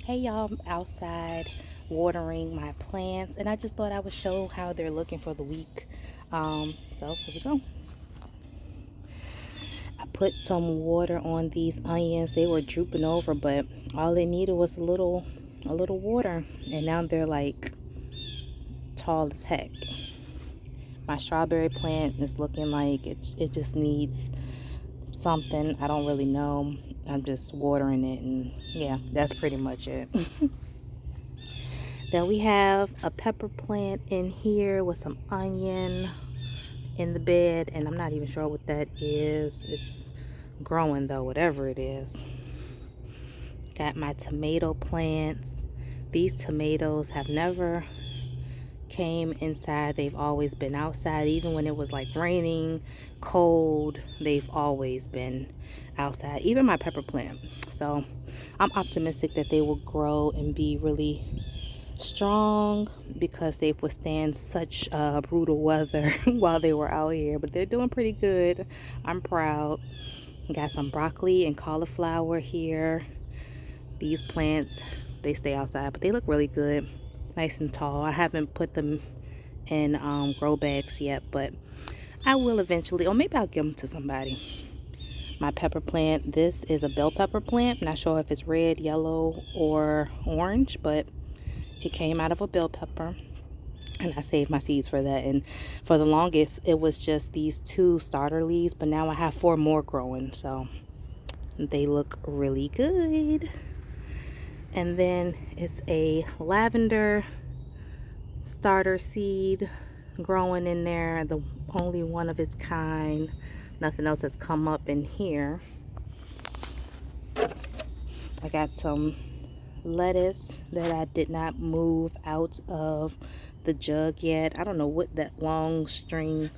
Hey y'all, I'm outside watering my plants, and I just thought I would show how they're looking for the week. So here we go. I put some water on these onions. They were drooping over, but all they needed was a little water, and now they're like tall as heck. My strawberry plant is looking like it just needs something. I don't really know. I'm just watering it, and yeah, that's pretty much it. Then we have a pepper plant in here with some onion in the bed, and I'm not even sure what that is. It's growing though, whatever it is. Got my tomato plants. These tomatoes have never came inside. They've always been outside. Even when it was like raining, cold, they've always been outside. Even my pepper plant. So I'm optimistic that they will grow and be really strong because they've withstand such brutal weather while they were out here. But they're doing pretty good. I'm proud. Got some broccoli and cauliflower here. These plants, they stay outside, but they look really good, nice and tall. I haven't put them in grow bags yet, but I will eventually, or maybe I'll give them to somebody. My pepper plant, this is a bell pepper plant. I'm not sure if it's red, yellow, or orange, but it came out of a bell pepper, and I saved my seeds for that. And for the longest, it was just these two starter leaves, but now I have 4 more growing, so they look really good. And then it's a lavender starter seed growing in there, the only one of its kind. Nothing else has come up in here. I got some lettuce that I did not move out of the jug yet. I don't know what that long string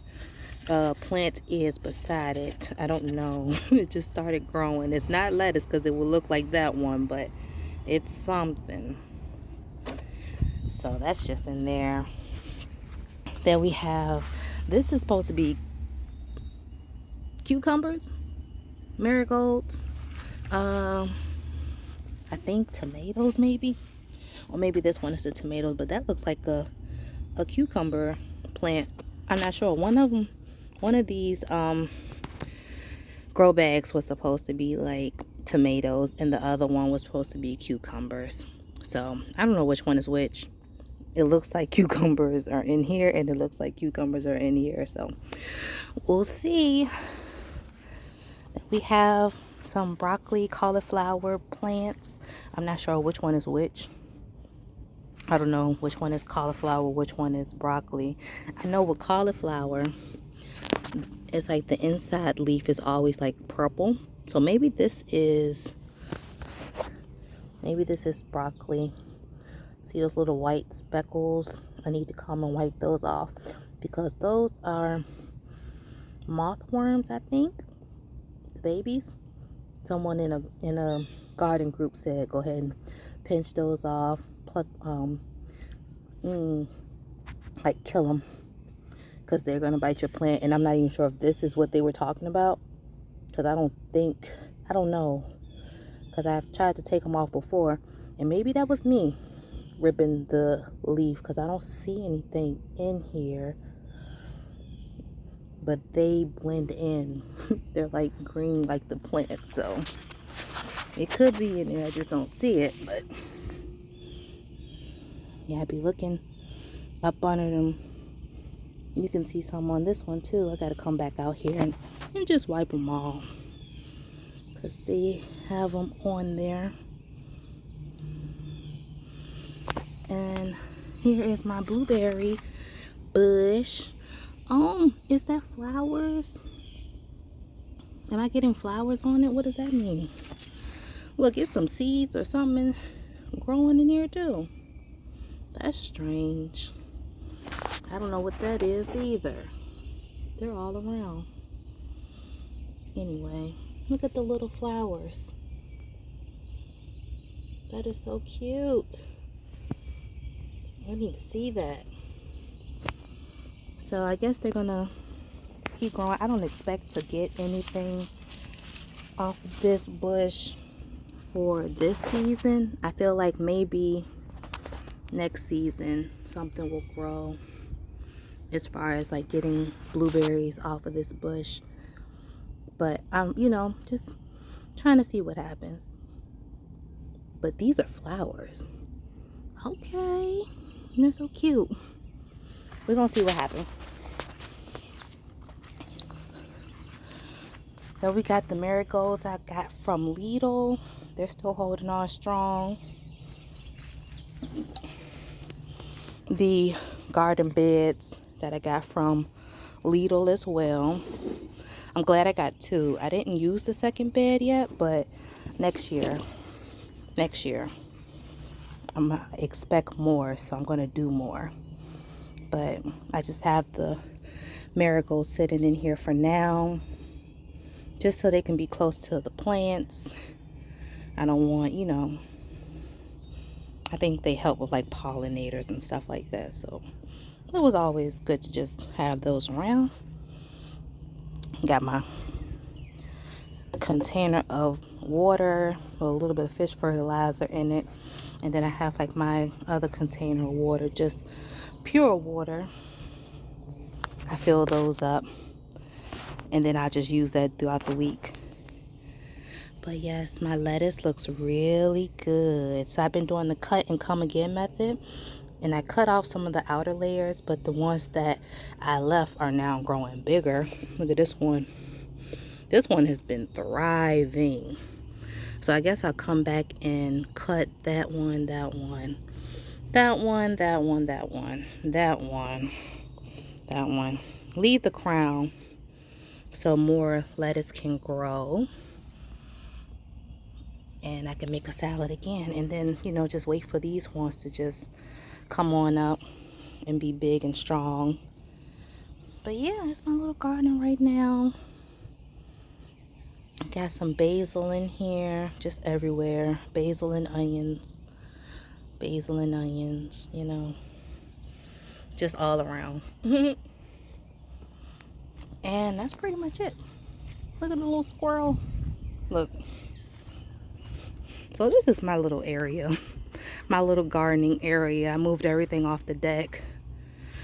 plant is beside it. I don't know. It just started growing. It's not lettuce because it would look like that one, but it's something. So that's just in there. Then we have, this is supposed to be cucumbers, marigolds, I think tomatoes maybe, or maybe this one is the tomatoes, but that looks like a cucumber plant. I'm not sure. One of these grow bags was supposed to be like tomatoes, and the other one was supposed to be cucumbers. So I don't know which one is which. It looks like cucumbers are in here, and it looks like cucumbers are in here. So we'll see. We have some broccoli, cauliflower plants. I'm not sure which one is which. I don't know which one is cauliflower, which one is broccoli. I know with cauliflower, it's like the inside leaf is always like purple. So maybe this is broccoli. See those little white speckles? I need to come and wipe those off because those are moth worms, I think. The babies. Someone in a garden group said go ahead and pinch those off, pluck like kill them because they're gonna bite your plant. And I'm not even sure if this is what they were talking about because I don't know, because I've tried to take them off before, and maybe that was me ripping the leaf because I don't see anything in here, but they blend in. They're like green like the plant, so it could be in there. I just don't see it. But yeah, I'd be looking up under them. You can see some on this one too. I gotta come back out here and just wipe them off because they have them on there. And here is my blueberry bush. Is that flowers? Am I getting flowers on it? What does that mean? Look, it's some seeds or something growing in here too. That's strange. I don't know what that is either. They're all around. Anyway, look at the little flowers. That is so cute. I didn't even see that. So I guess they're gonna keep growing. I don't expect to get anything off this bush for this season. I feel like maybe next season something will grow as far as like getting blueberries off of this bush. But I'm, you know, just trying to see what happens. But these are flowers. Okay. They're so cute. We're gonna see what happens. Then we got the marigolds I got from Lidl. They're still holding on strong. The garden beds that I got from Lidl as well. I'm glad I got two. I didn't use the second bed yet, but next year I'm gonna expect more, so I'm gonna do more. But I just have the marigolds sitting in here for now, just so they can be close to the plants. I don't want, you know, I think they help with like pollinators and stuff like that, so it was always good to just have those around. Got my container of water with a little bit of fish fertilizer in it, and then I have like my other container of water, just pure water. I fill those up, and then I just use that throughout the week. But yes, my lettuce looks really good. So I've been doing the cut and come again method, and I cut off some of the outer layers, but the ones that I left are now growing bigger. Look at this one. This one has been thriving. So I guess I'll come back and cut that one, that one, that one, that one, that one, that one, that one. Leave the crown so more lettuce can grow. And I can make a salad again. And then, you know, just wait for these ones to just come on up and be big and strong. But yeah, it's my little garden right now. Got some basil in here, just everywhere. Basil and onions, you know, just all around. And that's pretty much it. Look at the little squirrel. Look. So this is my little area, my little gardening area. I moved everything off the deck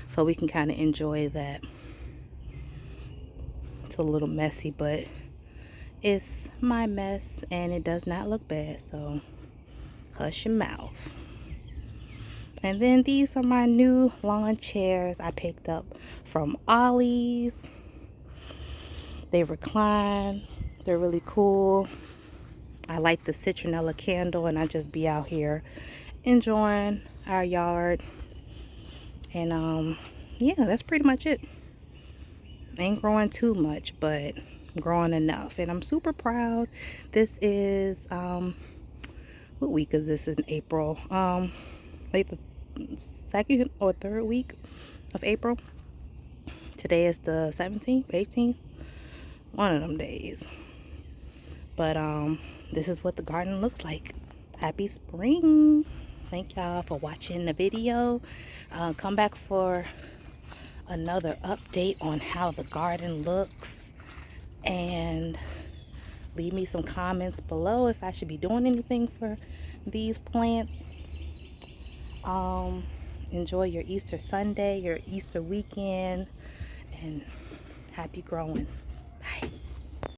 so we can kind of enjoy that. It's a little messy, but it's my mess and it does not look bad, so hush your mouth. And then these are my new lawn chairs I picked up from Ollie's. They recline. They're really cool. I light the citronella candle and I just be out here enjoying our yard. And yeah, that's pretty much it. Ain't growing too much, but growing enough. And I'm super proud. This is what week is this in April? Like the second or third week of April. Today is the 17th, 18th. One of them days. But this is what the garden looks like. Happy spring. Thank y'all for watching the video. Come back for another update on how the garden looks, and leave me some comments below if I should be doing anything for these plants. Enjoy your Easter Sunday, your Easter weekend, and happy growing.